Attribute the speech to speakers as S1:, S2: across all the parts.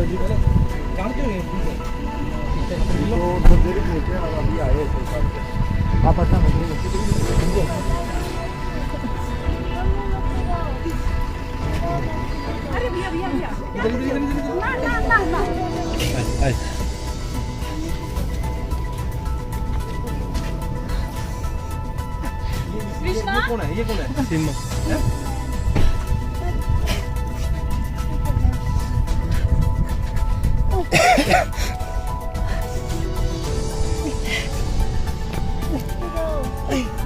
S1: जी पहले जानते हो ये अभी आए आप पटना में
S2: अरे भैया भैया भैया ना कृष्णा
S1: कौन है ये कौन है सिम्मा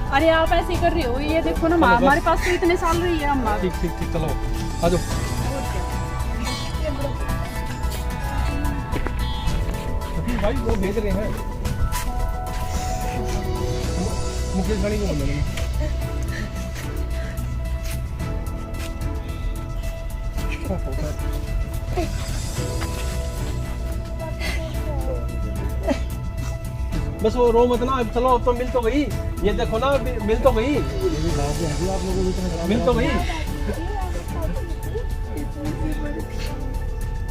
S2: अरे आप ऐसे कर रहे हो ये देखो ना हमारे पास तो इतने साल रही है अम्मा
S1: ठीक ठीक ठीक चलो आ जाओ भाई वो भेज रहे हैं मुकेश गाड़ी को बोल रहे हैं बस वो रो मत ना अब चलो अब तो मिल तो गई ये देखो ना मिल तो गई मिल तो गई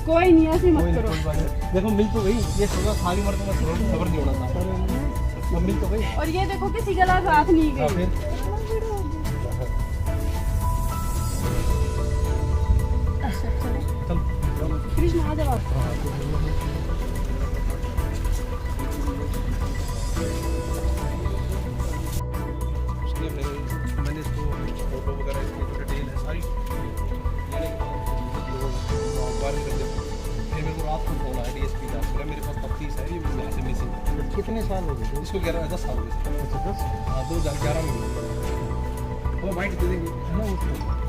S2: कोई नहीं ऐसे मत करो
S1: देखो मिल तो गई ये खाली मर तो खबर नहीं होना था मिल तो गई
S2: और ये देखो किसी गला साथ नहीं गई कृष्ण आ जाओ
S1: मैंने इसको फोटो वगैरह इसकी डिटेल है सारी लेने के बाद कर दिया फिर मेरे को रात को फोन आया डीएसपी का बोला मेरे पास 35 है ये यहाँ से मिसिंग कितने साल हो गए इसको 10 साल हो गए अच्छा 10 हाँ 2011 में वो वाइट दे देंगे है ना उसको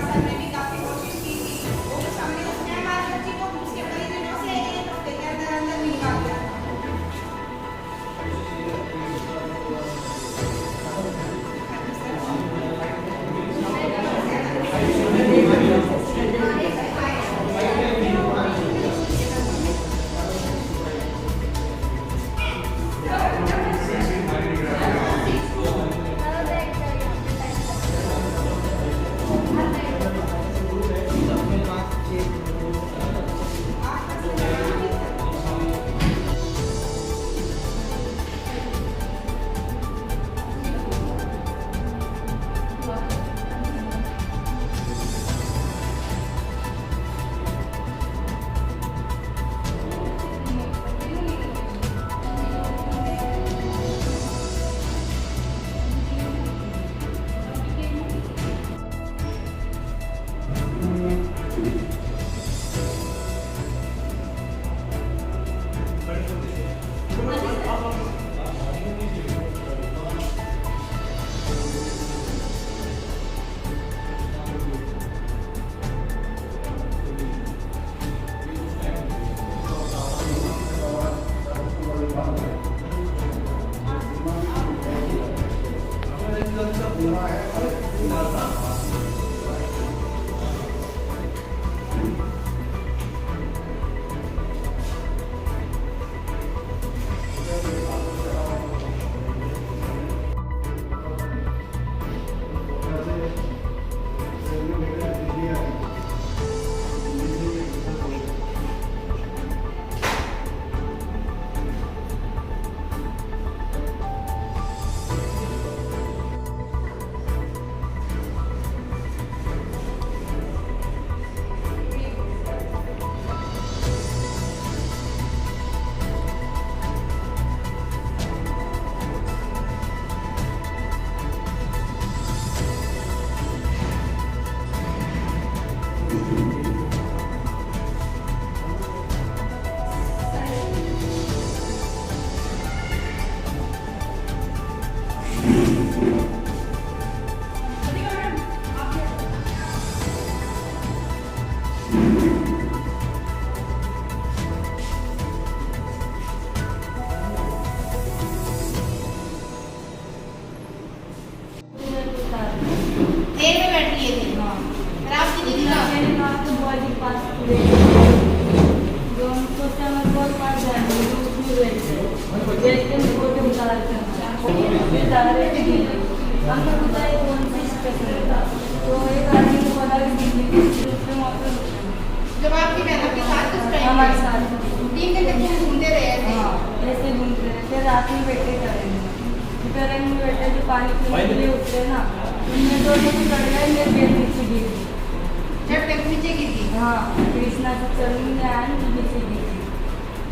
S3: पार्सल में भी काफी कोशिश की थी, वो तो सामने उसने हमारी बच्ची को उसके परिजनों से 1 हफ्ते के अंदर अंदर निकाल दिया। देर में बैठ लिए थे। फिर आपकी दीदी का
S4: जो हम सोचा मैं बहुत पास जाएंगे तो उसमें बैठते हैं फोटो निकालते हैं फिर जा रहे थे हमने पूछा ये कौन सी स्टेशन था तो एक आदमी को बोला कि दिल्ली की उसमें वहाँ पे
S3: जब आपकी बहनों के साथ उस टाइम
S4: हमारे साथ
S3: 3 दिन तक घूमते रहे थे।
S4: हाँ ऐसे घूमते रहे फिर रात में बैठे करेंगे में बैठे जो पानी पीने के लिए उठते हैं ना उनमें दो दिन चढ़ गए मेरे पेट नीचे गिर गई
S3: जब तक नीचे की थी
S4: हाँ कृष्णा से चलने में आया ना नीचे गिर गई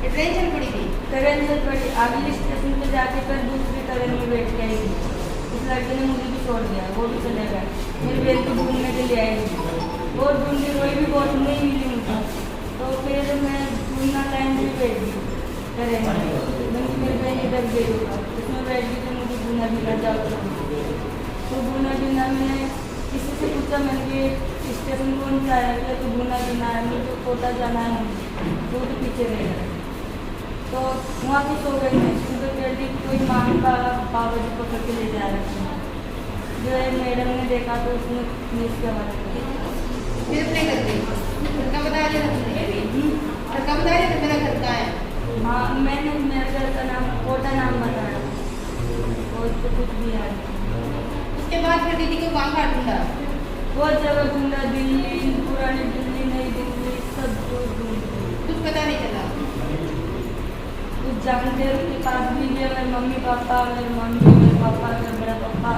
S3: ये ट्रेन चल पड़ी थी।
S4: ट्रेन से बड़ी अगले स्टेशन पे जाके फिर दूसरी ट्रेन में बैठ के आई उस लड़के ने मुझे भी छोड़ दिया वो भी चले गए मेरी बहन को ढूंढने के लिए आई और ढूंढी कोई भी बहुत नहीं मिली मुझे तो फिर मैं ढूंढना टाइम भी बैठ गई ट्रेन में मेरी बहन इधर गई उसमें बैठ गई तो मुझे ढूंढना भी जाओ तो ढूंढना बिना मैंने किसी से पूछा मैंने कि स्टेशन कौन सा है क्या तो ढूंढना बिना है मुझे कोटा जाना है वो तो पीछे रह गए तो वहाँ पे सो गई मैं सुबह जल्दी कोई मांग का बाबा जी पकड़ के ले जा रहे थे जो है मैडम ने देखा तो उसने पुलिस के हवाले
S3: फिर अपने घर गई घर का बता दिया था तुमने घर का बता दिया था मेरा घर का है।
S4: हाँ मैंने मेरे घर का नाम कोटा नाम बताया और तो कुछ भी याद नहीं।
S3: उसके बाद फिर दीदी को कहाँ कहाँ ढूंढा
S4: बहुत जगह ढूंढा दिल्ली पुरानी दिल्ली नई दिल्ली सब ढूंढी
S3: कुछ पता नहीं चला।
S4: कुछ जानते के पास भी गए मेरे मम्मी पापा मेरे पापा मेरे बड़ा पापा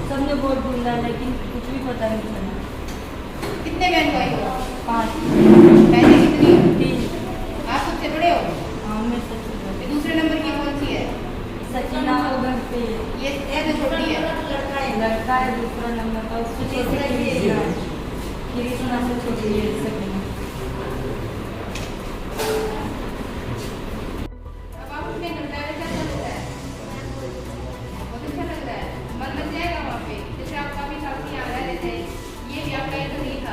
S4: सबने बहुत ढूंढा लेकिन कुछ भी पता नहीं चला।
S3: कितने बहन भाई हो
S4: 5
S3: पहले कितनी हो
S4: 3
S3: आप सबसे बड़े हो।
S4: हाँ मैं सच
S3: ये दूसरे नंबर की कौन सी है
S4: सकीना वो घर पे
S3: ये जो छोटी है
S4: लड़का है दूसरा नंबर का उसको कृष्णा से छोटी है सकीना।
S3: अब आप अपने घर जाने का अच्छा लगता है बहुत अच्छा लग रहा है मन लग जाएगा वहाँ पे जैसे आप काफी साल से यहाँ रह रहे थे ये भी आपका ये तो नहीं था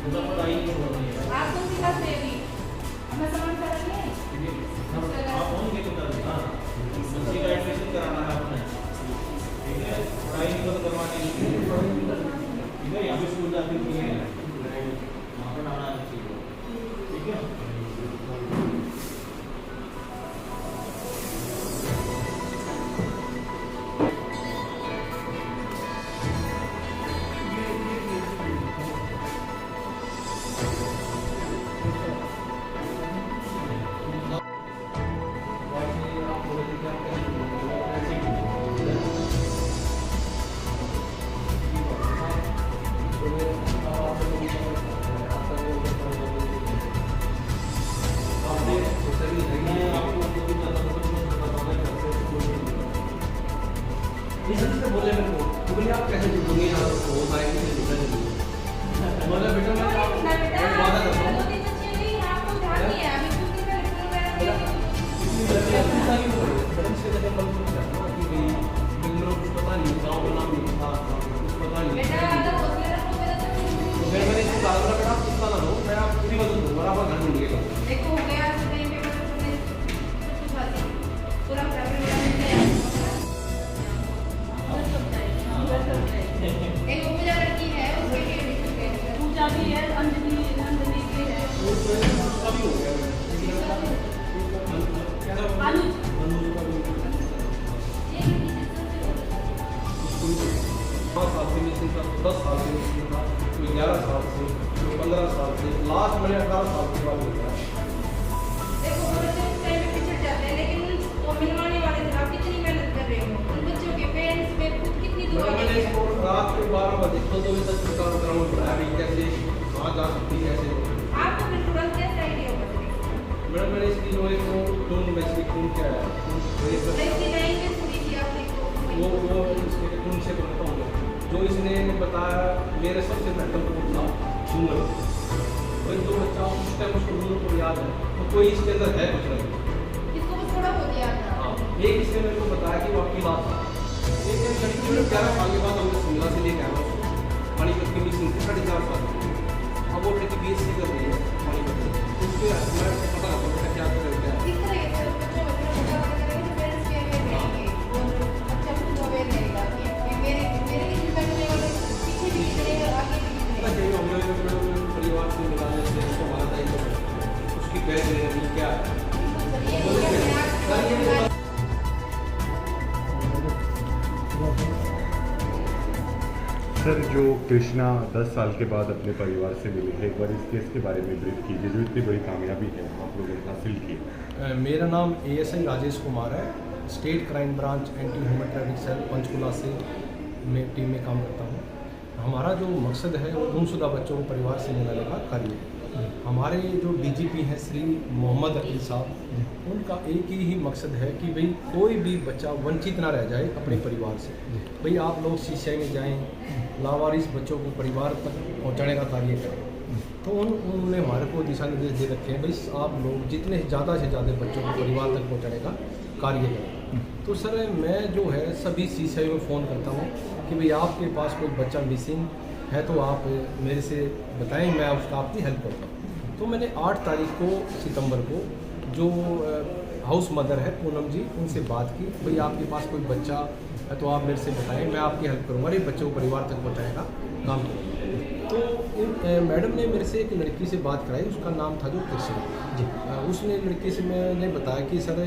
S3: आप कौन सी क्लास में अभी हमें सामान करा लिए
S1: बोले मेरे को तो बोले आप कैसे जुड़ोगे यहाँ तो हो पाएंगे नहीं जुड़ना बोला बेटा मैं वादा करता हूँ पता नहीं गाँव का नाम नहीं था पता नहीं मैंने इसको कहा बेटा आप चिंता ना लो मैं आप पूरी मदद दूँ बराबर घर मिलेगा
S3: देखो हो गया पूरा एक पूजा लड़की है उसके लिए
S2: पूजा भी है, अंजलि नंदनी भी है,
S1: सभी हो गया
S2: अनुज
S1: 5 साल से मिसिंग था 10 साल से मिसिंग था कोई 11 साल से कोई 15 साल से लास्ट मैंने 18 साल के बाद मिला
S3: देखो वो बच्चे उस टाइम पे पिछड़ जाते हैं लेकिन वो मिलवाने वाले थे आप कितनी मेहनत कर रहे हो उन बच्चों के पेरेंट्स पे खुद कितनी दुआ
S1: मैंने
S3: की
S1: इसको रात के 12 बजे 2 बजे तक सरकार ग्राउंड बनाया भी कैसे कहाँ जा सकती है कैसे
S3: आपको फिर तुरंत कैसे आइडिया हुआ
S1: मैडम मैंने इसकी जो एक टून में इसकी टून क्या है
S3: इसकी लैंग्वेज सुनी थी आपने
S1: वो इसके टून से बोलता हूँ जो इसने बताया मेरे सबसे महत्वपूर्ण था डूंगर वही जो बच्चा उस टाइम उसको डूंगर को याद है तो कोई इसके अंदर है कुछ नहीं
S3: इसको बस थोड़ा बहुत याद था
S1: हाँ एक इसने मेरे को बताया कि वो आपकी बात था एक लड़की ने 11 साल के बाद हमने शिमला से लेकर आया उसको पानीपत की मिसिंग थी 4.5 साल अब वो लड़की BSc कर रही है पानीपत में उसके मैं पता लगा क्या कर रहे हैं
S3: किस तरह से बच्चों को पता करेंगे तो पेरेंट्स के अवेयर रहेंगे वो बच्चा खुद अवेयर रहेगा कि मेरे किसी करने वाले पीछे भी कितने आगे भी
S1: पता चाहिए हम लोग परिवार से मिलाने से उसको हमारा दायित्व है उसकी बैकग्राउंड क्या है
S5: सर जो कृष्णा 10 साल के बाद अपने परिवार से मिली है एक बार इस केस के बारे में ब्रीफ कीजिए जो इतनी बड़ी कामयाबी है आप लोगों ने हासिल की
S1: मेरा नाम ASI राजेश कुमार है state crime branch anti human traffic cell Panchkula से मैं टीम में काम करता हूँ हमारा जो मकसद है वो गुमशुदा बच्चों को परिवार से मिलाने का कार्य है हमारे जो DGP हैं श्री मोहम्मद अकील साहब उनका एक ही मकसद है कि भाई कोई भी बच्चा वंचित ना रह जाए अपने परिवार से भाई आप लोग CCI में जाएं लावारिस बच्चों को परिवार तक पहुंचाने का कार्य करें तो उन्होंने हमारे को दिशा निर्देश दे रखे हैं भाई आप लोग जितने ज़्यादा से ज़्यादा बच्चों को परिवार तक पहुंचाने का कार्य करें तो सर मैं जो है सभी CCI में फ़ोन करता हूँ कि भाई आपके पास कोई बच्चा मिसिंग है तो आप मेरे से बताएं मैं उसका आपकी हेल्प करता हूँ तो मैंने 8 तारीख को सितंबर को जो हाउस मदर है पूनम जी उनसे बात की भाई आपके पास कोई बच्चा है तो आप मेरे से बताएं मैं आपकी हेल्प करूँगा ये बच्चे को परिवार तक पहुँचाने का काम करूँगा तो मैडम ने मेरे से एक लड़की से बात कराई उसका नाम था जो कृष्णा जी उसने लड़की से मैंने बताया कि सर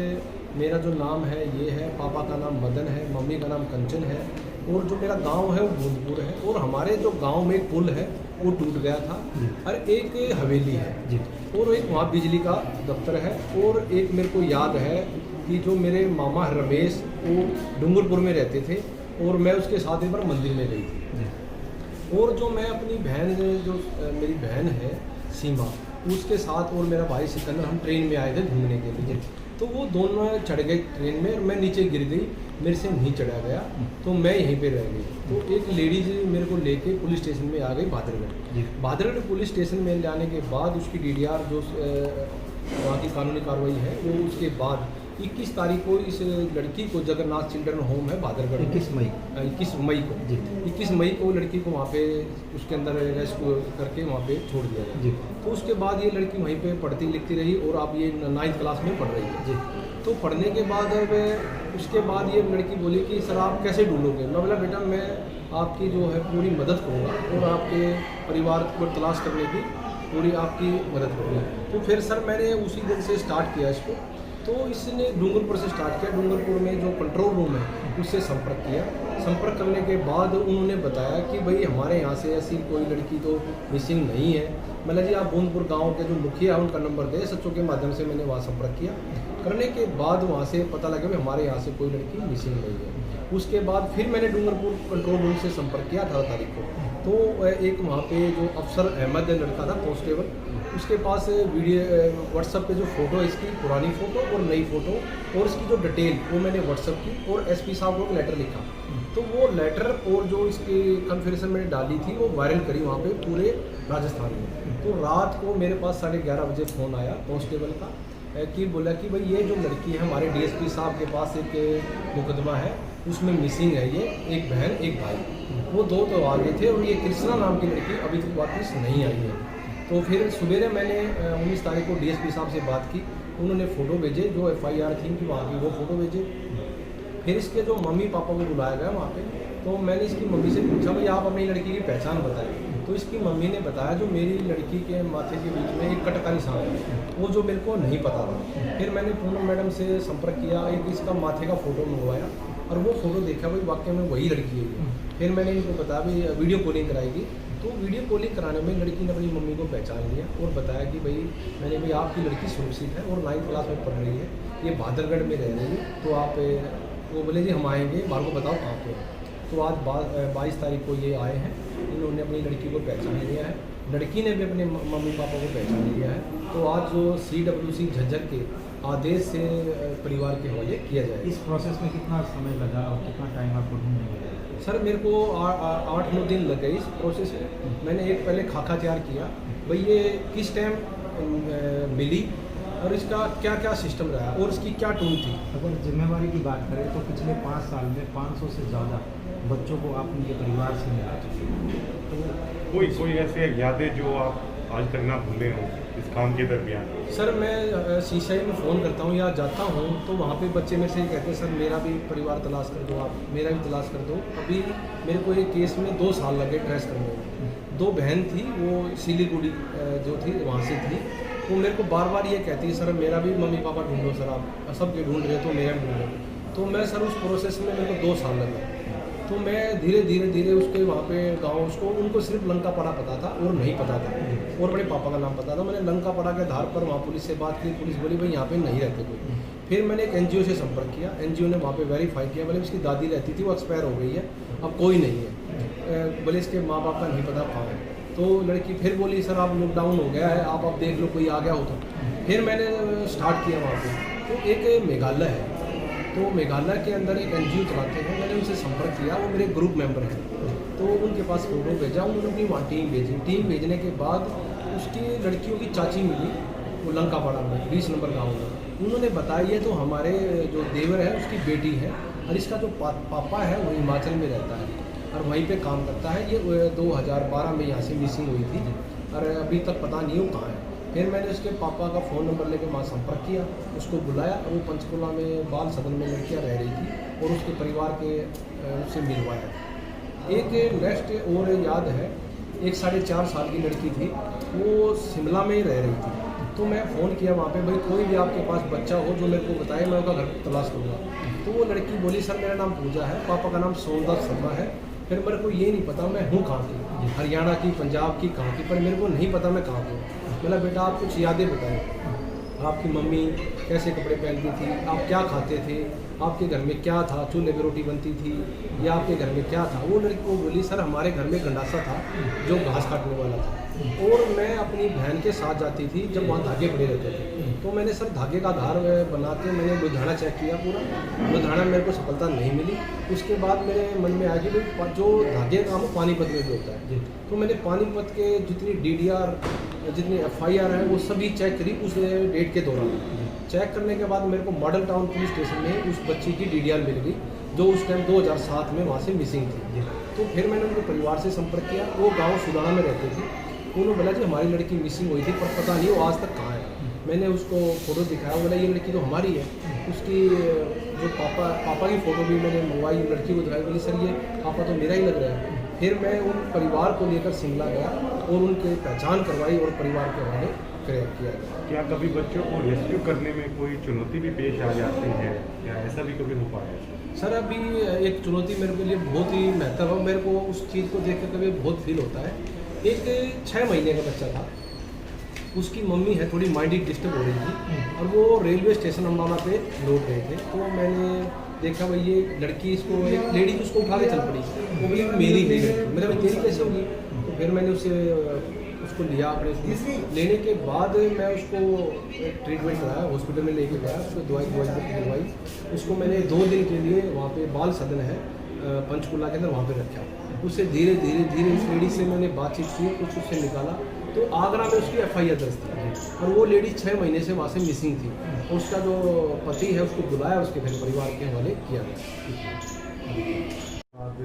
S1: मेरा जो नाम है ये है पापा का नाम मदन है मम्मी का नाम कंचन है और जो मेरा गांव है वो भूंदपुर है और हमारे जो गांव में एक पुल है वो टूट गया था और एक हवेली है जी और एक वहाँ बिजली का दफ्तर है और एक मेरे को याद है कि जो मेरे मामा रमेश वो डूंगरपुर में रहते थे और मैं उसके साथ एक बार मंदिर में गई थी और जो मैं अपनी बहन जो मेरी बहन है सीमा उसके साथ और मेरा भाई सिकंदर हम ट्रेन में आए थे घूमने के लिए तो वो दोनों चढ़ गए ट्रेन में और मैं नीचे गिर गई मेरे से नहीं चढ़ा गया तो मैं यहीं पे रह गई तो एक लेडीज मेरे को लेके पुलिस स्टेशन में आ गई भादरगढ़ पुलिस स्टेशन में लाने के बाद उसकी DDR जो वहाँ की कानूनी कार्रवाई है वो उसके बाद 21 तारीख को इस लड़की को जगन्नाथ चिल्ड्रन होम है भादरगढ़ में,
S6: 21 मई
S1: 21 मई को
S6: जी
S1: 21 मई को लड़की को वहाँ पे उसके अंदर रेस्क्यू करके वहाँ पे छोड़ दिया गया।
S6: जी
S1: तो उसके बाद ये लड़की वहीं पे पढ़ती लिखती रही और अब ये 9th क्लास में पढ़ रही है।
S6: जी
S1: तो पढ़ने के बाद अब उसके बाद ये लड़की बोली कि सर आप कैसे ढूंढोगे। मैं बोला बेटा मैं आपकी जो है पूरी मदद करूँगा और आपके परिवार को तलाश करने की पूरी आपकी मदद करूँगा। तो फिर सर मैंने उसी दिन से स्टार्ट किया इसको। तो इसने डूंगरपुर से स्टार्ट किया। डूंगरपुर में जो कंट्रोल रूम है उससे संपर्क किया। संपर्क करने के बाद उन्होंने बताया कि भाई हमारे यहाँ से ऐसी कोई लड़की तो मिसिंग नहीं है। मतलब जी आप बूंदपुर गांव के जो मुखिया है उनका नंबर दे। SHO के माध्यम से मैंने वहाँ संपर्क किया। करने के बाद वहाँ से पता लगा कि हमारे यहाँ से कोई लड़की मिसिंग नहीं है। उसके बाद फिर मैंने डूंगरपुर कंट्रोल रूम से संपर्क किया 18 तारीख को। तो एक वहाँ पे जो अफसर अहमद लड़का था कांस्टेबल, उसके पास वीडियो व्हाट्सएप पे जो फ़ोटो है इसकी पुरानी फ़ोटो और नई फ़ोटो और इसकी जो डिटेल वो मैंने व्हाट्सएप की और SP साहब को एक लेटर लिखा। तो वो लेटर और जो इसकी कन्फर्मेशन मैंने डाली थी वो वायरल करी वहाँ पे पूरे राजस्थान में। तो रात को मेरे पास 11:30 बजे फ़ोन आया कांस्टेबल का कि बोला कि भाई ये जो लड़की है हमारे DSP साहब के पास एक मुकदमा है उसमें मिसिंग है ये एक बहन एक भाई। वो दो तो आ गए थे और ये कृष्णा नाम की लड़की अभी तक वापस नहीं आई है। तो फिर सवेरे मैंने 19 तारीख को DSP साहब से बात की। उन्होंने फ़ोटो भेजे जो FIR थी कि वहाँ की वो फ़ोटो भेजे। फिर इसके जो मम्मी पापा को बुलाया गया वहाँ पे। तो मैंने इसकी मम्मी से पूछा भाई आप अपनी लड़की की पहचान बताएं। तो इसकी मम्मी ने बताया जो मेरी लड़की के माथे के बीच में एक कटकारी सांप है वो जो मेरे को नहीं पता था। फिर मैंने पूनम मैडम से संपर्क किया, एक इसका माथे का फ़ोटो मंगवाया और वो फ़ोटो देखा भाई वाकई में वही लड़की है ये। फिर मैंने इनको बताया भाई वीडियो कॉलिंग कराएगी। तो वीडियो कॉलिंग कराने में लड़की ने अपनी मम्मी को पहचान लिया और बताया कि भाई मैंने भाई आपकी लड़की सुरक्षित है और 9th क्लास में पढ़ रही है, ये भादरगढ़ में रह रही है। तो आप वो बोले जी हम आएंगे, बाहर को बताओ कहाँ पे। तो आज 22 तारीख को ये आए हैं। इन्होंने अपनी लड़की को पहचान लिया है, लड़की ने भी अपने मम्मी पापा को पहचान लिया है। तो आज जो CWC झज्जर के आदेश से परिवार के हवाले किया जाए।
S6: इस प्रोसेस में कितना समय लगा और कितना टाइम आपको ढूंढने में लगा?
S1: सर मेरे को 8-9 दिन लग गए इस प्रोसेस में। मैंने एक पहले खाका तैयार किया भाई ये किस टाइम मिली और इसका क्या क्या सिस्टम रहा और इसकी क्या टून थी।
S6: अगर जिम्मेवारी की बात करें तो पिछले 5 साल में 500 से ज़्यादा बच्चों को आप उनके परिवार से मिला चुके हैं। तो
S5: कोई ऐसे यादें जो आप आज तक ना भूले हो इस काम के दरमियान?
S1: सर मैं CCI में फ़ोन करता हूँ या जाता हूँ तो वहाँ पे बच्चे मेरे से ये कहते हैं सर मेरा भी परिवार तलाश कर दो, आप मेरा भी तलाश कर दो। अभी मेरे को एक केस में 2 साल लगे ट्रेस करने में। 2 बहन थी वो सिलीगुड़ी जो थी वहाँ से थी। वो मेरे को बार बार ये कहती है सर मेरा भी मम्मी पापा ढूंढो, सर आप सबके ढूंढ रहे तो मेरा भी ढूंढो। तो मैं सर उस प्रोसेस में मेरे को 2 साल लगे। तो मैं धीरे उसके वहाँ पे गाँव उसको उनको सिर्फ लंकापड़ा पता था और नहीं पता था और अपने पापा का नाम पता था। मैंने लंकापड़ा के आधार पर वहाँ पुलिस से बात की। पुलिस बोली भाई यहाँ पे नहीं रहते कोई। फिर मैंने एक NGO से संपर्क किया। NGO ने वहाँ पे वेरीफाई किया, बोले इसकी दादी रहती थी वो एक्सपायर हो गई है, अब कोई नहीं है। बोले इसके माँ बाप का नहीं पता कहाँ है। तो लड़की फिर बोली सर आप लॉकडाउन हो गया है, आप देख लो कोई आ गया हो तो। फिर मैंने स्टार्ट किया वहाँ पे। तो एक मेघालय है, तो मेघालय के अंदर एक NGO चलाते हैं। मैंने उनसे संपर्क किया, वो मेरे ग्रुप मेंबर हैं। तो उनके पास फ़ोटो भेजा, उन्होंने अपनी वहाँ टीम भेजी। टीम भेजने के बाद उसकी लड़कियों की चाची मिली वो लंकापाड़ा में 20 नंबर गाँव में। उन्होंने बताया ये तो हमारे जो देवर है उसकी बेटी है और इसका जो पापा है वो हिमाचल में रहता है और वहीं पे काम करता है। ये 2012 में यहाँ से मिसिंग हुई थी और अभी तक पता नहीं हो कहाँ है। फिर मैंने उसके पापा का फ़ोन नंबर लेकर वहाँ संपर्क किया, उसको बुलाया और वो पंचकुला में बाल सदन में लड़कियाँ रह रही थी और उसके परिवार के उससे मिलवाया। एक नेक्स्ट और याद है, एक 4.5 साल की लड़की थी, वो शिमला में ही रह रही थी। तो मैं फ़ोन किया वहाँ पे, भाई कोई भी आपके पास बच्चा हो जो मेरे को बताए, मैं उसका घर तलाश करूँगा। तो वो लड़की बोली सर मेरा नाम पूजा है, पापा का नाम सोमदास शर्मा है। फिर मेरे को ये नहीं पता मैं हूँ कहाँ की, हरियाणा की, पंजाब की, कहाँ की, पर मेरे को नहीं पता मैं कहाँ की हूँ। बोला बेटा आप कुछ यादें बताएं, आपकी मम्मी कैसे कपड़े पहनती थी, आप क्या खाते थे, आपके घर में क्या था, चूल्हे पे रोटी बनती थी या आपके घर में क्या था। वो लड़की को बोली सर हमारे घर में गंडासा था जो घास काटने वाला था और मैं अपनी बहन के साथ जाती थी जब वहाँ धागे पड़े रहते थे। तो मैंने सर धागे का धार बना के मैंने लुधियाना चेक किया पूरा, लुधियाना मेरे को सफलता नहीं मिली। उसके बाद मेरे मन में आया कि भाई जो धागे का काम पानीपत में भी होता है। तो मैंने पानीपत के जितनी DDR जितनी FIR है वो सभी चेक करी उस डेट के दौरान। चेक करने के बाद मेरे को मॉडल टाउन पुलिस स्टेशन में उस बच्ची की DDR मिल गई, जो उस टाइम 2007 में वहाँ से मिसिंग थी। तो फिर मैंने उनके परिवार से संपर्क किया, वो गांव सुदाना में रहते थे। उन्होंने बोला जी हमारी लड़की मिसिंग हुई थी, पर पता नहीं वो आज तक कहाँ है। मैंने उसको फ़ोटो दिखाया, बोला ये लड़की तो हमारी है। उसकी जो पापा की फ़ोटो भी मैंने मंगवाई, लड़की को दिखाई, बोली सर ये पापा तो मेरा ही लग रहा है। फिर मैं उन परिवार को लेकर शिमला गया और उनकी पहचान करवाई और परिवार के हवाले किया गया।
S5: क्या कभी बच्चों को रेस्क्यू करने में कोई चुनौती भी पेश आ जाती है, या ऐसा भी कभी हो पाया है?
S1: सर अभी एक चुनौती मेरे के लिए बहुत ही महत्व है, मेरे को उस चीज़ को देख कर कभी बहुत फील होता है। एक 6 महीने का बच्चा था, उसकी मम्मी है थोड़ी माइंड डिस्टर्ब हो रही थी और वो रेलवे स्टेशन अम्बाला पे लौट गए थे। तो मैंने देखा भाई ये लड़की, इसको एक लेडी उसको उठा के चल पड़ी, वो बोली मेरी नहीं लड़की, मेरा भाई तेरी कैसे होगी? तो फिर मैंने उसको लिया अपने, उसको लेने के बाद मैं उसको ट्रीटमेंट कराया, हॉस्पिटल में लेके गया, उसको दवाई दिलवाई। उसको मैंने 2 दिन के लिए वहाँ पे बाल सदन है पंचकुला के अंदर, वहाँ पे रखा। उससे धीरे धीरे उस लेडी से मैंने बातचीत की, कुछ उससे निकाला, तो आगरा में उसकी FIR दर्ज थी और वो लेडी 6 महीने से वहाँ से मिसिंग थी। और उसका जो पति है उसको बुलाया, उसके फिर परिवार के हवाले किया गया।
S5: बाद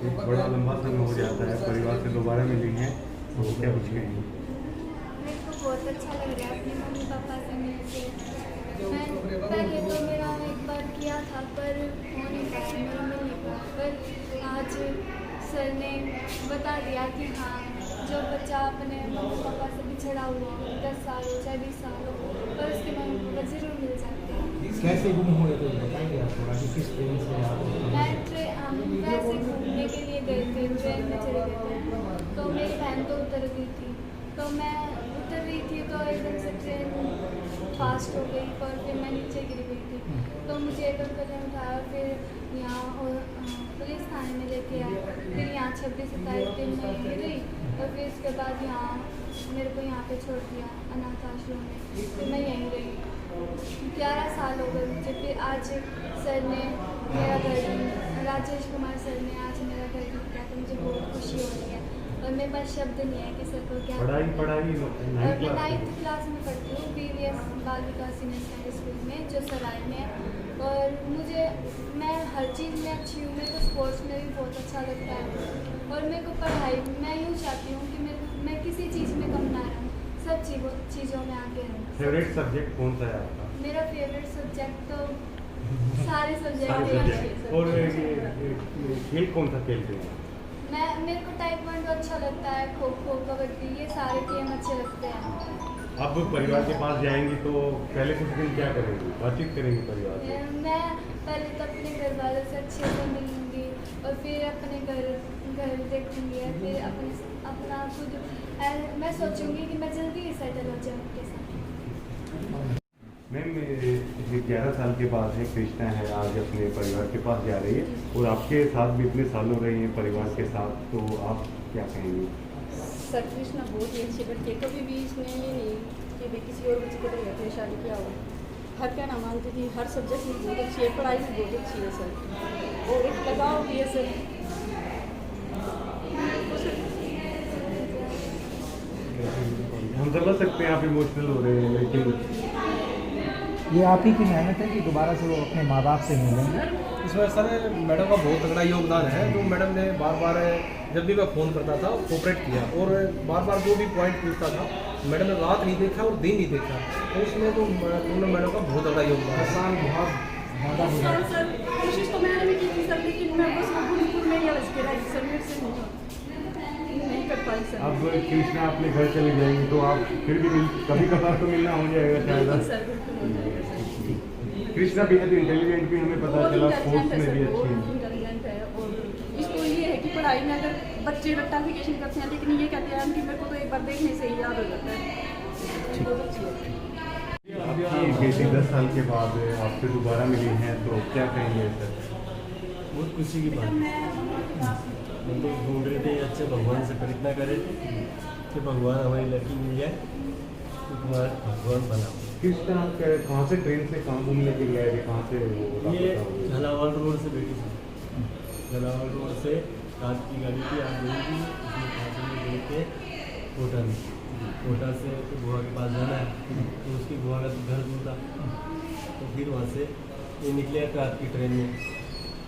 S5: एक बड़ा लंबा समय हो जाता है, परिवार से दोबारा मिली हैं, तो क्या कुछ कहेंगे?
S7: मेरे को बहुत अच्छा लग रहा है अपने मम्मी पापा से मिलके। मैं पहले तो मेरा एक बार किया था पर हो नहीं पाया, मेरा मिल नहीं पाया, पर आज सर ने बता दिया कि हाँ जो बच्चा अपने मम्मी पापा से बिछड़ा हुआ हो, 10 साल हो चाहे 20 साल हो, पर उसके मम्मी पापा जरूर मिल जाते हैं।
S6: कैसे गुम हुए तो बताएंगे आप थोड़ा कि किस ट्रेन से आप?
S7: हम वैसे घूमने के लिए गए थे, ट्रेन में चले गए थे, तो मेरी बहन तो उतर गई थी, तो मैं उतर रही थी तो एकदम से ट्रेन फास्ट हो गई और फिर मैं नीचे गिर गई थी। तो मुझे एक अंकल ने उठाया, फिर यहाँ पुलिस थाने में लेके आए, फिर यहाँ 26-27 दिन में गिरी और फिर उसके बाद यहाँ मेरे को यहाँ पे छोड़ दिया अनाथ आश्रम में, फिर मैं यहीं रही। 11 साल हो गए मुझे। फिर आज सर ने मेरा घर, राजेश कुमार सर ने आज मेरा घर दिखाया, तो मुझे बहुत खुशी हो रही है और मेरे पास शब्द नहीं है कि सर को क्या।
S5: पढ़ाई
S7: और मैं 9th क्लास में पढ़ती हूँ BVS बाल विकास सीनियर सेकेंडरी स्कूल में, जो सराय में है। और मैं हर चीज़ में अच्छी हूँ, मेरे को स्पोर्ट्स में भी बहुत अच्छा लगता है और मेरे को पढ़ाई, मैं यूँ चाहती हूँ कि मैं किसी चीज़ में कम ना रहूँ, सब चीज़ों में आगे रहूँ।
S5: फेवरेट सब्जेक्ट कौन सा है आपका?
S7: मेरा फेवरेट सब्जेक्ट तो सारे सब्जेक्ट।
S5: और खेल कौन सा खेलते हैं?
S7: मेरे को ताइक्वांडो अच्छा लगता है, खो खो, कबड्डी, ये सारे गेम अच्छे लगते हैं।
S5: अब परिवार के पास जाएंगी तो पहले कुछ दिन क्या करेंगी, बातचीत करेंगी परिवार से?
S7: मैं पहले तो अपने घर वालों से अच्छे से मिलूंगी और फिर अपने घर देखूंगी और फिर अपना खुद मैं सोचूंगी कि मैं जल्दी ही सेटल हो जाऊँ उनके साथ।
S5: मैम 11 साल के बाद है कृष्णा है, आज अपने परिवार के पास जा रही है और आपके साथ भी इतने साल हो रहे हैं परिवार के साथ, तो आप क्या कहेंगे?
S2: सर कृष्णा बहुत ही अच्छी बच्ची है, कभी भी इसने ये नहीं कि भाई किसी और बच्चे को तो शादी किया हो, हर क्या ना मानती थी, हर सब्जेक्ट में बहुत अच्छी है, पढ़ाई भी बहुत अच्छी है सर, और एक लगाव भी है सर।
S5: हम समझ सकते हैं आप इमोशनल हो रहे हैं, लेकिन
S6: ये आप ही की मेहनत है कि दोबारा से वो अपने माँ बाप से मिलेंगे?
S1: इसमें सर मैडम का बहुत तगड़ा योगदान है। तो मैडम ने बार जब भी मैं फ़ोन करता था कोऑपरेट किया और बार जो भी पॉइंट पूछता था, मैडम ने रात नहीं देखा और दिन नहीं देखा, तो उसमें तो मैडम का बहुत तगड़ा योगदान है।
S6: आसान बहुत ज़्यादा हो
S2: सर कोशिश तो मैंने भी की थी सर, लेकिन मैं बस भोजपुर में ही अलग के रही सर, मेरे से नहीं कर पाई सर।
S5: अब कृष्णा अपने घर चले जाएंगे तो आप फिर भी कभी कभार तो मिलना हो जाएगा शायद।
S2: सर बिल्कुल हो जाएगा सर।
S5: कृष्णा बेहद इंटेलिजेंट भी हमें पता चला, स्पोर्ट्स में भी अच्छी है।
S2: इंटेलिजेंट है और इसको ये है कि पढ़ाई में अगर बच्चे रट्टाफिकेशन करते हैं, लेकिन ये कहते हैं कि मेरे को तो एक बार देखने से ही याद हो जाता है। बहुत अच्छी है।
S5: आपकी बेटी 10 साल के बाद आपसे दोबारा मिली हैं, तो क्या कहेंगे सर?
S8: बहुत खुशी की बात है। हम लोग ढूंढ रहे थे, अच्छे भगवान से प्रार्थना करे कि भगवान हमारी लड़की मिल जाए, तो तुम्हारा भगवान बना।
S5: कृष्णा कहाँ से ट्रेन से कहाँ घूमने के लिए आए, कहाँ से
S8: ये झालावाड़ रोड से बैठी थी, झालावाड़ रोड से रात की गाड़ी थी, आप गई थी, उसमें फांसी में गए थे होटल, कोटा से तो बुआ के पास जाना है, तो उसकी बुआ का घर दूर था, तो फिर वहाँ से ये निकले रात की ट्रेन में,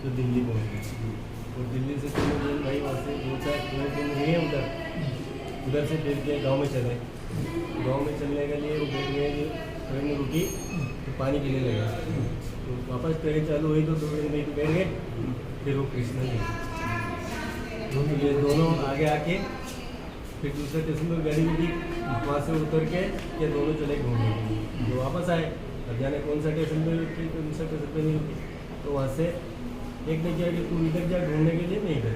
S8: तो दिल्ली पहुँच गए। और दिल्ली से फिर भाई वहाँ से 2-4 ट्रेन रही है उधर से फिर के गाँव में चले। गाँव में चलने के लिए वो बैठ गए, जो ट्रेन रुकी तो पानी पीने लगा, तो वापस ट्रेन चालू हुई तो 2 ट्रेन में बैठ गए, फिर वो कृष्णा ये दोनों आगे आके फिर दूसरे स्टेशन पर गाड़ी मिली, वहाँ से उतर के ये दोनों चले घूमने के लिए, जो वापस आए। अब जाने कौन सा स्टेशन पर रुकी, तो दूसरा स्टेशन पर नहीं रुकी, तो वहाँ से एक ने किया कि तू इधर जा ढूंढने के लिए, नहीं इधर,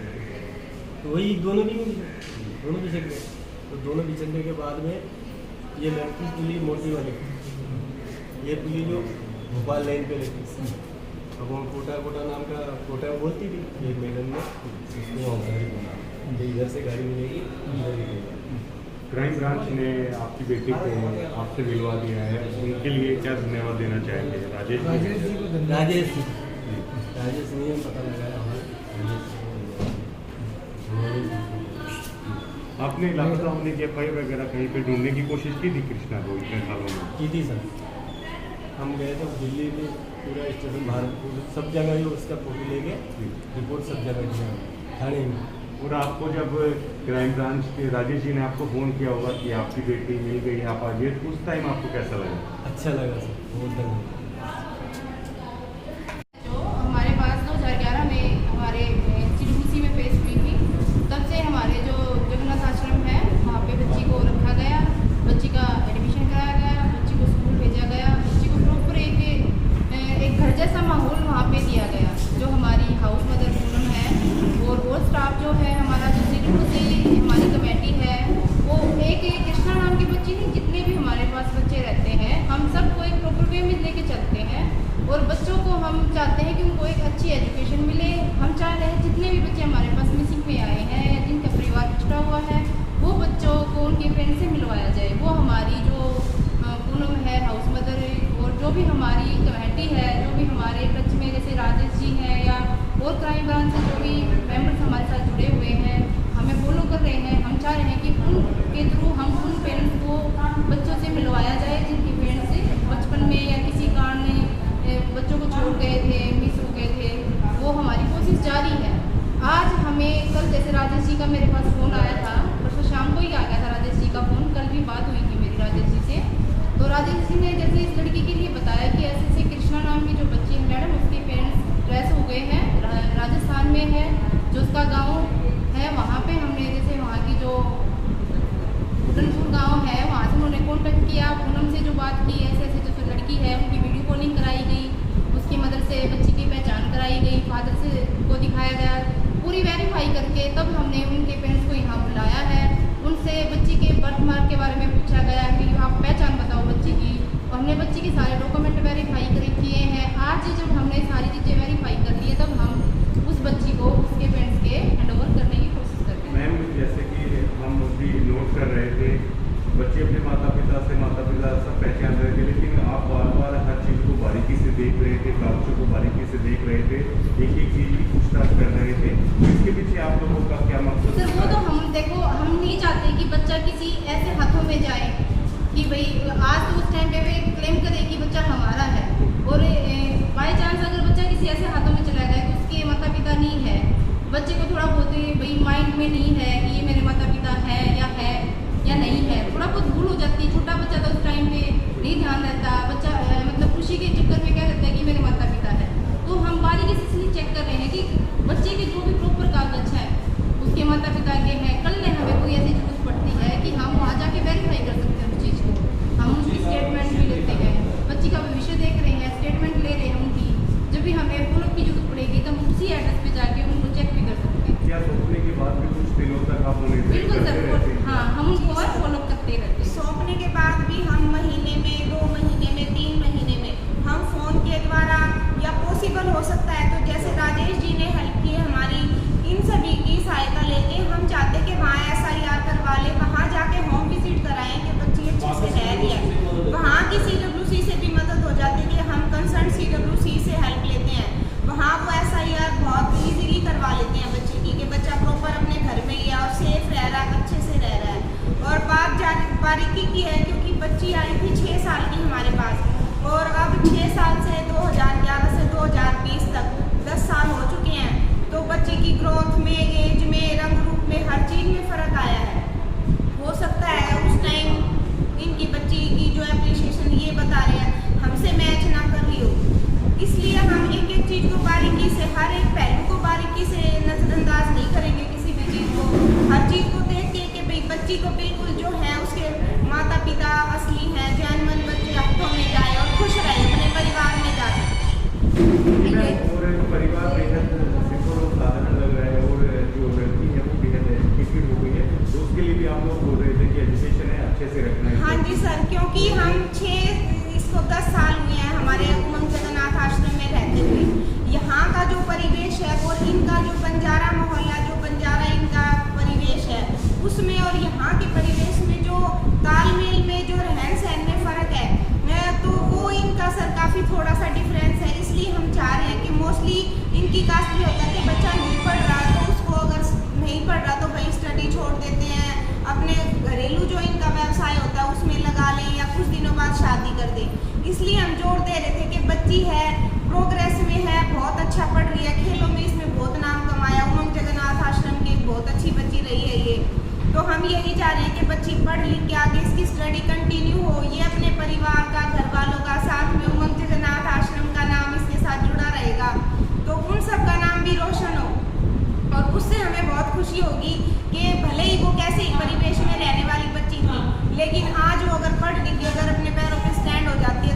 S8: तो वही दोनों भी नहीं मिले, दोनों बिछड़ गए। तो दोनों बिछड़ने के बाद में ये लड़की पुली मोटी वाली, ये पुली जो भोपाल लाइन पे रहती, अब वो कोटा नाम का कोटा बोलती थी, एक मैडम ने उसने वहाँ गाड़ी बोला कि इधर से गाड़ी मिलेगी, इधर ही मिलेगी।
S5: क्राइम ब्रांच ने आपकी बेटी को आपसे मिलवा दिया है, उनके लिए क्या धन्यवाद देना चाहेंगे? राजेश
S6: जी को धन्यवाद।
S8: राजेश नहीं हम पता लगाया
S5: आपने लापता होने की एफ वगैरह कहीं पे ढूंढने की कोशिश की थी कृष्णा को इतने सालों में?
S8: की थी सर, हम गए थे दिल्ली में, पूरा स्टेशन भारतपुर सब जगह ही उसका फोटो लेके रिपोर्ट सब जगह दिया थाने में।
S5: और आपको जब क्राइम ब्रांच के राजेश जी ने आपको फ़ोन किया होगा कि आपकी बेटी मिल गई, आप आ गए, उस टाइम आपको कैसा लगा?
S8: अच्छा लगा सर, बहुत धन्यवाद।
S3: जो हमारे पास 2011 में हमारे चिड़बूसी में पेश हुई थी, तब से हमारे जो जगन्नाथ आश्रम है वहाँ पे बच्ची को रखा गया, बच्ची का एडमिशन कराया गया, बच्ची को स्कूल भेजा गया, बच्ची को प्रॉपर एक घर जैसा माहौल वहाँ पे दिया गया। जो हमारी हाउस मदर पूनम है और वो स्टाफ जो है हमारा, जो चिड़बूसी हमारी कमेटी है, वो एक कृष्णा नाम की बच्ची नहीं, जितने भी हमारे पास बच्चे रहते हैं हम सबको एक प्रॉपर वे में लेके चलते हैं, और बच्चों को हम चाहते हैं कि उनको एक अच्छी एजुकेशन मिले। हम चाह रहे हैं जितने भी बच्चे हमारे पास मिसिंग में आए हैं या जिनका परिवार पिछड़ा हुआ है, वो बच्चों को उनके पेरेंट्स से मिलवाया जाए। वो हमारी जो पूनम है हाउस मदर, और जो भी हमारी कमेटी है, जो भी हमारे टच में जैसे राजेश जी हैं या और क्राइम ब्रांच से जो भी मेंबर्स हमारे साथ जुड़े हुए हैं, हमें फॉलो कर रहे हैं। हम चाह रहे हैं कि उनके थ्रू हम उन पेरेंट्स को बच्चों से मिलवाया जाए जिनके पेरेंट्स से बचपन में या किसी कारण बच्चों को छोड़ गए थे, मिस हो गए थे। वो हमारी कोशिश जारी है। आज हमें कल जैसे राजेश जी का मेरे पास फ़ोन आया था, परसों शाम को ही आ गया था राजेश जी का फ़ोन, कल भी बात हुई थी मेरी राजेश जी से। तो राजेश जी ने जैसे इस लड़की के लिए बताया कि ऐसे ऐसे कृष्णा नाम की जो बच्ची है मैडम, उसके पेरेंट्स ट्रेस हो गए हैं, राजस्थान में है, जो उसका गाँव है वहाँ पे हमने जैसे वहाँ की जो उदनपुर गाँव है वहाँ से उन्होंने कॉन्टेक्ट किया, पूनम से जो बात की, ऐसे ऐसे जो लड़की है उनकी वीडियो कॉलिंग कराई गई, उसकी मदर से बच्ची की पहचान कराई गई, फादर से को दिखाया गया, पूरी वेरीफाई करके तब हमने उनके पेरेंट्स को यहाँ बुलाया है। उनसे बच्ची के बर्थ मार्क के बारे में पूछा गया कि आप पहचान बताओ बच्ची की, और हमने बच्ची के सारे डॉक्यूमेंट वेरीफाई किए हैं। आज जब हमने सारी चीज़ें वेरीफाई कर ली है, तब हम उस बच्ची को उसके पेरेंट्स के हैंडओवर करने की कोशिश कर रहे हैं।
S5: मैम, जैसे कि हम भी नोट कर रहे थे, बच्चे अपने माता पिता सब पहचान रहे थे, लेकिन आप बार बार हर चीज़ को बारीकी से देख रहे थे, कागजों को बारीकी से देख रहे थे, एक एक चीज़ की पूछताछ कर रहे थे। इसके पीछे आप लोगों का क्या मकसद?
S3: सर वो तो हम देखो, हम नहीं चाहते कि बच्चा किसी ऐसे हाथों में जाए कि भाई आज तो उस टाइम पे वे क्लेम करे कि बच्चा हमारा है, और बाई चांस अगर बच्चा किसी ऐसे हाथों में चला गया कि उसके माता पिता नहीं है, बच्चे को थोड़ा बहुत भाई माइंड में नहीं है कि ये मेरे माता पिता है या नहीं है, थोड़ा बहुत भूल हो जाती है। छोटा बच्चा तो उस टाइम पे नहीं ध्यान रहता, बच्चा मतलब खुशी के चक्कर में क्या करता है कि मेरे माता पिता है। तो हम बारीकी से इसलिए चेक कर रहे हैं कि बच्चे के जो भी प्रॉपर कागज है उसके माता पिता के हैं। कल ने हमें कोई ऐसी जरूरत पड़ती है कि हम वहाँ जाके वेरीफाई कर सकते हैं उस चीज़ को, हम उनकी स्टेटमेंट भी लेते हैं, बच्ची का भविष्य देख रहे हैं, स्टेटमेंट ले रहे हैं उनकी। जब भी हमें फॉलोअप की जरूरत पड़ेगी तो हम उसी एड्रेस पे जाके उनको चेक भी कर सकते हैं।
S5: क्या सौंपने के बाद भी कुछ दिनों तक आप उन्हें
S3: बिल्कुल सर, हाँ हम उनको और फॉलोअप करते रहते हैं।
S9: सौंपने के बाद भी हम महीने में, 2 महीने में, 3 महीने में हम फ़ोन के द्वारा या पॉसिबल हो सकता है तो जैसे राजेश जी ने हेल्प की हमारी, इन सभी की सहायता लेके हम चाहते कि वहाँ SIR करवा ले, वहाँ जाके होम विजिट कराएं कि बच्ची अच्छे से रह रही है। वहाँ की CWC से भी मदद हो जाती है कि हम कंसर्न CWC से हेल्प लेते हैं, वहाँ वो SIR बहुत ईजीली करवा लेते हैं बच्चे की, कि बच्चा प्रॉपर अपने घर में ही है और सेफ रह रहा है, अच्छे से रह रहा है। और बारीकी की है, क्योंकि बच्ची आई थी 6 साल की हमारे पास और अब 6 साल से 2011 से 2020 तक 10 साल हो चुके हैं। तो बच्ची की ग्रोथ में, एज में, रंग रूप में, हर चीज़ में फ़र्क आया है। हो सकता है उस टाइम इनकी बच्ची की जो एप्रिशिएशन ये बता रहे हैं हमसे मैच ना कर रही हो, इसलिए हम एक एक चीज़ को बारीकी से, हर एक पहलू को बारीकी से नज़रअंदाज नहीं करेंगे किसी भी चीज़ को। हर चीज़ को देख के भाई बच्ची को बिल्कुल जो है उसके माता पिता असली हैं, जैनमन बच्चे हाथों में जाए और खुश रहे, अपने परिवार में जाए।
S5: और परिवार बेहद सिंपल और साधारण लग रहा है और जो लड़की है वो बेहद एजुकेटेड हो गई है, तो उसके लिए भी आप लोग बोल रहे थे कि एजुकेशन है अच्छे से रखना है।
S9: हाँ जी सर, क्योंकि हम 10 साल हुए हैं हमारे उमंग जगन्नाथ आश्रम में रहते हुए। यहाँ का जो परिवेश है और इनका जो बंजारा मोहल्ला, जो बंजारा इनका परिवेश है उसमें और यहाँ के परिवेश में जो तालमेल में, जो रहन सहन में फ़र्क है तो वो इनका सर काफ़ी थोड़ा सा डिफरेंस है। इसलिए हम चाह रहे हैं कि मोस्टली इनकी कास्ट भी होता है कि बच्चा नहीं पढ़ रहा तो उसको, अगर नहीं पढ़ रहा तो भाई स्टडी छोड़ देते हैं, अपने घरेलू जो इनका व्यवसाय होता है उसमें लगा लें या कुछ दिनों बाद शादी कर दें। इसलिए हम जोर दे रहे थे कि बच्ची है, प्रोग्रेस में है, बहुत अच्छा पढ़ रही है, खेलों में इसने बहुत नाम कमाया, उमंग जगन्नाथ आश्रम की बहुत अच्छी बच्ची रही है ये। तो हम यही चाह रहे हैं कि बच्ची पढ़ लिख के आगे इसकी स्टडी कंटिन्यू हो, ये अपने परिवार का, घर वालों का, साथ में उमंग जगन्नाथ आश्रम का नाम इसके साथ जुड़ा रहेगा, तो उन सब का नाम भी रोशन हो। और उससे हमें बहुत खुशी होगी कि भले ही वो कैसे ही परिवेश में रहने वाली बच्ची थी, लेकिन आज वो अगर पढ़ लिख के अगर अपने पैरों पर स्टैंड हो जाती है